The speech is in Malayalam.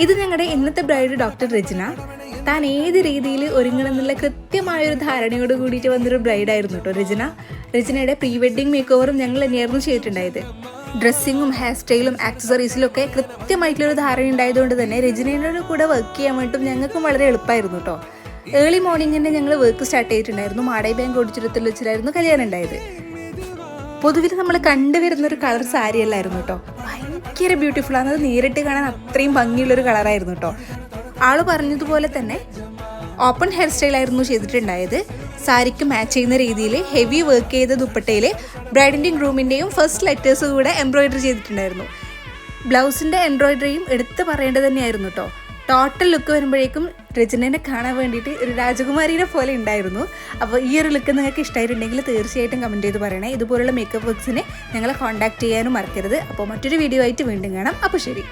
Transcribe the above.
ഇത് ഞങ്ങളുടെ ഇന്നത്തെ ബ്രൈഡ് ഡോക്ടർ രചന. താൻ ഏത് രീതിയിൽ ഒരുങ്ങണമെന്നുള്ള കൃത്യമായൊരു ധാരണയോട് കൂടിയിട്ട് വന്നൊരു ബ്രൈഡായിരുന്നു കേട്ടോ രചന. രചനയുടെ പ്രീ വെഡ്ഡിങ് മേക്ക് ഓവറും ഞങ്ങൾ തന്നെയായിരുന്നു ചെയ്തിട്ടുണ്ടായത്. ഡ്രസ്സിങ്ങും ഹെയർ സ്റ്റൈലും ആക്സസറീസിലും ഒക്കെ കൃത്യമായിട്ടുള്ളൊരു ധാരണ ഉണ്ടായതുകൊണ്ട് തന്നെ രചനയുടെ കൂടെ വർക്ക് ചെയ്യാൻ വേണ്ടിയിട്ടും ഞങ്ങൾക്കും വളരെ എളുപ്പമായിരുന്നു കേട്ടോ. ഏർലി മോർണിംഗ് തന്നെ ഞങ്ങൾ വർക്ക് സ്റ്റാർട്ട് ചെയ്തിട്ടുണ്ടായിരുന്നു. മാടായി ബാങ്ക് ഓടിച്ചുരത്തിൽ വെച്ചിട്ടായിരുന്നു കല്യാണം ഉണ്ടായത്. പൊതുവിൽ നമ്മൾ കണ്ടുവരുന്നൊരു കളർ സാരി അല്ലായിരുന്നു കേട്ടോ. ഭയങ്കര ബ്യൂട്ടിഫുൾ ആണ്. അത് നേരിട്ട് കാണാൻ അത്രയും ഭംഗിയുള്ളൊരു കളറായിരുന്നു കേട്ടോ. ആള് പറഞ്ഞതുപോലെ തന്നെ ഓപ്പൺ ഹെയർ സ്റ്റൈലായിരുന്നു ചെയ്തിട്ടുണ്ടായത്. സാരിക്ക് മാച്ച് ചെയ്യുന്ന രീതിയിൽ ഹെവി വർക്ക് ചെയ്ത ദുപ്പട്ടയിൽ ബ്രൈഡിൻ്റെയും ഗ്രൂമിൻ്റെയും ഫസ്റ്റ് ലെറ്റേഴ്സ് കൂടെ എംബ്രോയിഡറി ചെയ്തിട്ടുണ്ടായിരുന്നു. ബ്ലൗസിൻ്റെ എംബ്രോയിഡറിയും എടുത്ത് പറയേണ്ടത് തന്നെയായിരുന്നു കേട്ടോ. ടോട്ടൽ ലുക്ക് വരുമ്പോഴേക്കും രചനനെ കാണാൻ വേണ്ടിയിട്ട് ഒരു രാജകുമാരിനെ പോലെ ഉണ്ടായിരുന്നു. അപ്പോൾ ഈ ഒരു ലുക്ക് നിങ്ങൾക്ക് ഇഷ്ടമായിട്ടുണ്ടെങ്കിൽ തീർച്ചയായിട്ടും കമൻറ്റ് ചെയ്ത് പറയണേ. ഇതുപോലുള്ള മേക്കപ്പ് വർക്ക്സിനെ ഞങ്ങളെ കോൺടാക്ട് ചെയ്യാനും മറക്കരുത്. അപ്പോൾ മറ്റൊരു വീഡിയോ ആയിട്ട് വീണ്ടും കാണാം. അപ്പോൾ ശരി.